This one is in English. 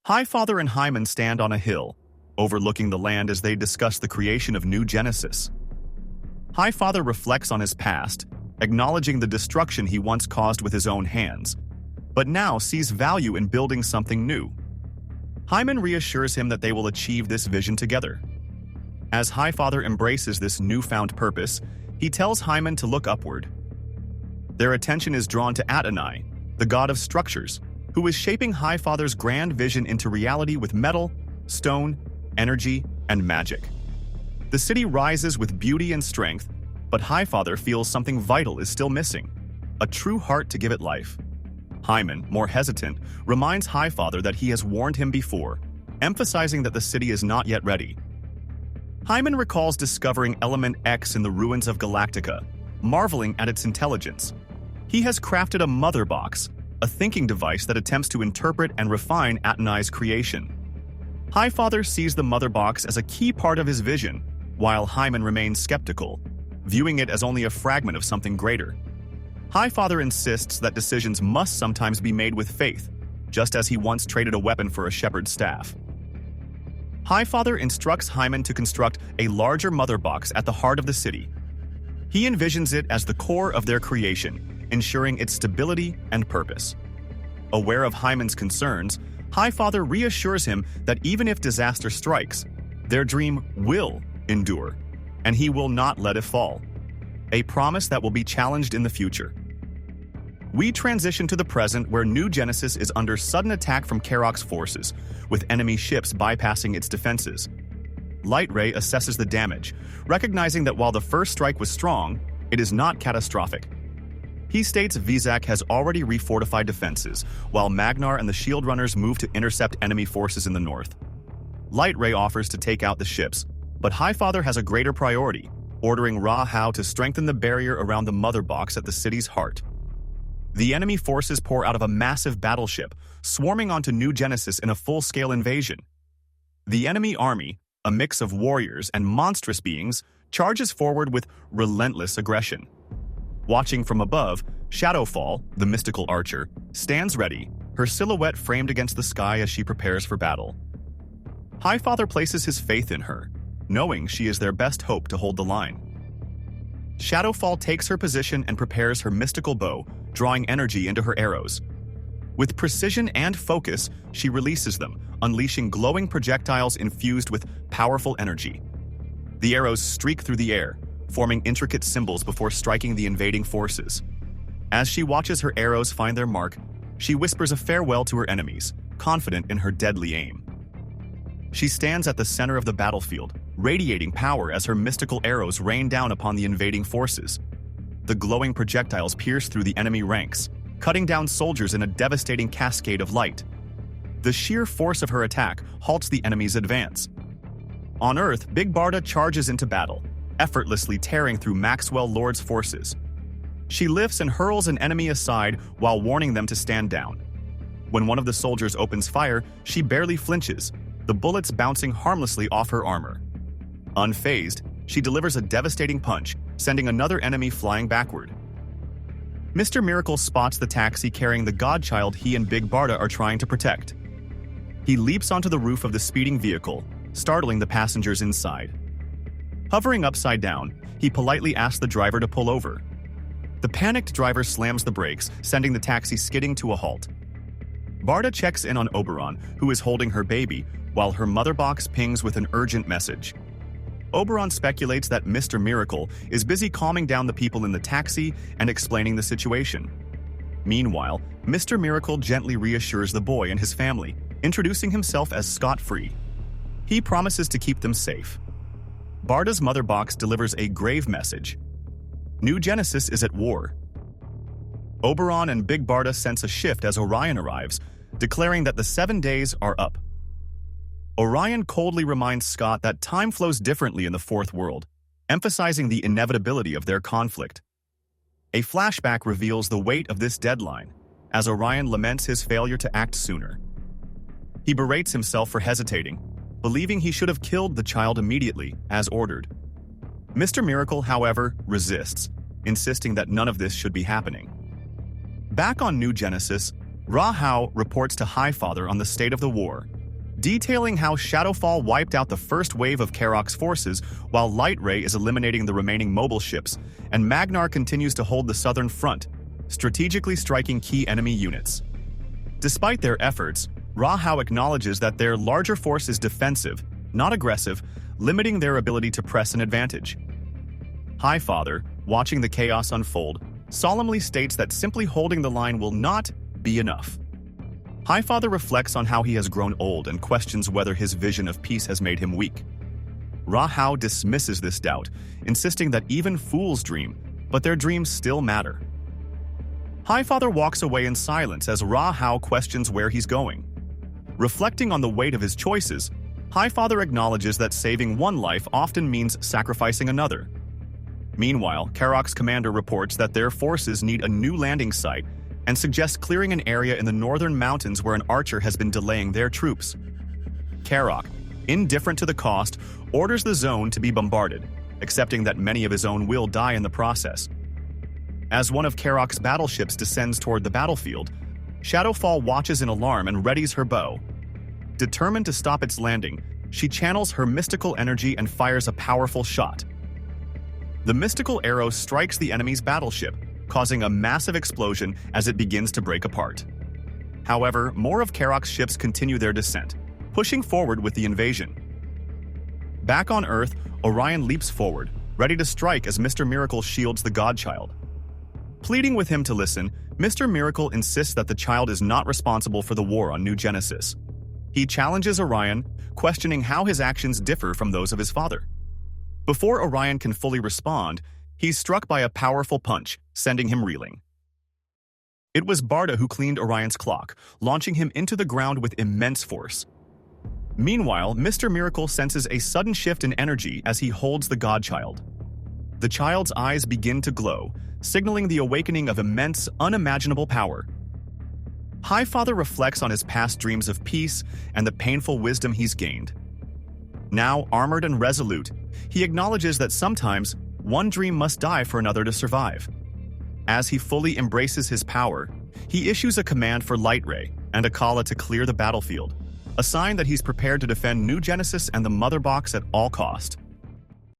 Highfather and Hyman stand on a hill, overlooking the land as they discuss the creation of New Genesis. Highfather reflects on his past, acknowledging the destruction he once caused with his own hands, but now sees value in building something new. Hyman reassures him that they will achieve this vision together. As Highfather embraces this newfound purpose, he tells Hyman to look upward. Their attention is drawn to Adonai, the god of structures, who is shaping Highfather's grand vision into reality with metal, stone, energy, and magic. The city rises with beauty and strength, but Highfather feels something vital is still missing, a true heart to give it life. Hyman, more hesitant, reminds Highfather that he has warned him before, emphasizing that the city is not yet ready. Hyman recalls discovering Element X in the ruins of Galactica, marveling at its intelligence. He has crafted a mother box, a thinking device that attempts to interpret and refine Adonai's creation. Highfather sees the mother box as a key part of his vision, while Hyman remains skeptical, viewing it as only a fragment of something greater. Highfather insists that decisions must sometimes be made with faith, just as he once traded a weapon for a shepherd's staff. Highfather instructs Hyman to construct a larger mother box at the heart of the city. He envisions it as the core of their creation, ensuring its stability and purpose. Aware of Hyman's concerns, Highfather reassures him that even if disaster strikes, their dream will endure, and he will not let it fall. A promise that will be challenged in the future. We transition to the present, where New Genesis is under sudden attack from Karok's forces, with enemy ships bypassing its defenses. Lightray assesses the damage, recognizing that while the first strike was strong, it is not catastrophic. He states Vizak has already refortified defenses, while Magnar and the Shield Runners move to intercept enemy forces in the north. Lightray offers to take out the ships, but Highfather has a greater priority, ordering Rahau to strengthen the barrier around the mother box at the city's heart. The enemy forces pour out of a massive battleship, swarming onto New Genesis in a full-scale invasion. The enemy army, a mix of warriors and monstrous beings, charges forward with relentless aggression. Watching from above, Shadowfall, the mystical archer, stands ready, her silhouette framed against the sky as she prepares for battle. Highfather places his faith in her, knowing she is their best hope to hold the line. Shadowfall takes her position and prepares her mystical bow, drawing energy into her arrows. With precision and focus, she releases them, unleashing glowing projectiles infused with powerful energy. The arrows streak through the air, forming intricate symbols before striking the invading forces. As she watches her arrows find their mark, she whispers a farewell to her enemies, confident in her deadly aim. She stands at the center of the battlefield, radiating power as her mystical arrows rain down upon the invading forces. The glowing projectiles pierce through the enemy ranks, cutting down soldiers in a devastating cascade of light. The sheer force of her attack halts the enemy's advance. On Earth, Big Barda charges into battle, effortlessly tearing through Maxwell Lord's forces. She lifts and hurls an enemy aside while warning them to stand down. When one of the soldiers opens fire, she barely flinches, the bullets bouncing harmlessly off her armor. Unfazed, she delivers a devastating punch, sending another enemy flying backward. Mr. Miracle spots the taxi carrying the Godchild he and Big Barda are trying to protect. He leaps onto the roof of the speeding vehicle, startling the passengers inside. Hovering upside down, he politely asks the driver to pull over. The panicked driver slams the brakes, sending the taxi skidding to a halt. Barda checks in on Oberon, who is holding her baby, while her mother box pings with an urgent message. Oberon speculates that Mr. Miracle is busy calming down the people in the taxi and explaining the situation. Meanwhile, Mr. Miracle gently reassures the boy and his family, introducing himself as scot-free. He promises to keep them safe. Barda's mother box delivers a grave message. New Genesis is at war. Oberon and Big Barda sense a shift as Orion arrives, declaring that the 7 days are up. Orion coldly reminds Scott that time flows differently in the Fourth World, emphasizing the inevitability of their conflict. A flashback reveals the weight of this deadline, as Orion laments his failure to act sooner. He berates himself for hesitating, believing he should have killed the child immediately, as ordered. Mr. Miracle, however, resists, insisting that none of this should be happening. Back on New Genesis, Rahao reports to Highfather on the state of the war, detailing how Shadowfall wiped out the first wave of Karok's forces while Lightray is eliminating the remaining mobile ships, and Magnar continues to hold the southern front, strategically striking key enemy units. Despite their efforts, Rahao acknowledges that their larger force is defensive, not aggressive, limiting their ability to press an advantage. Highfather, watching the chaos unfold, solemnly states that simply holding the line will not be enough. Highfather reflects on how he has grown old and questions whether his vision of peace has made him weak. Rahao dismisses this doubt, insisting that even fools dream, but their dreams still matter. Highfather walks away in silence as Rahao questions where he's going. Reflecting on the weight of his choices, Highfather acknowledges that saving one life often means sacrificing another. Meanwhile, Karok's commander reports that their forces need a new landing site and suggests clearing an area in the northern mountains where an archer has been delaying their troops. Karok, indifferent to the cost, orders the zone to be bombarded, accepting that many of his own will die in the process. As one of Karok's battleships descends toward the battlefield, Shadowfall watches in alarm and readies her bow. Determined to stop its landing, she channels her mystical energy and fires a powerful shot. The mystical arrow strikes the enemy's battleship, causing a massive explosion as it begins to break apart. However, more of Karok's ships continue their descent, pushing forward with the invasion. Back on Earth, Orion leaps forward, ready to strike as Mr. Miracle shields the Godchild. Pleading with him to listen, Mr. Miracle insists that the child is not responsible for the war on New Genesis. He challenges Orion, questioning how his actions differ from those of his father. Before Orion can fully respond, he's struck by a powerful punch, sending him reeling. It was Barda who cleaned Orion's clock, launching him into the ground with immense force. Meanwhile, Mr. Miracle senses a sudden shift in energy as he holds the Godchild. The child's eyes begin to glow, signaling the awakening of immense, unimaginable power. Highfather reflects on his past dreams of peace and the painful wisdom he's gained. Now armored and resolute, he acknowledges that sometimes one dream must die for another to survive. As he fully embraces his power, he issues a command for Lightray and Akala to clear the battlefield, a sign that he's prepared to defend New Genesis and the Mother Box at all cost.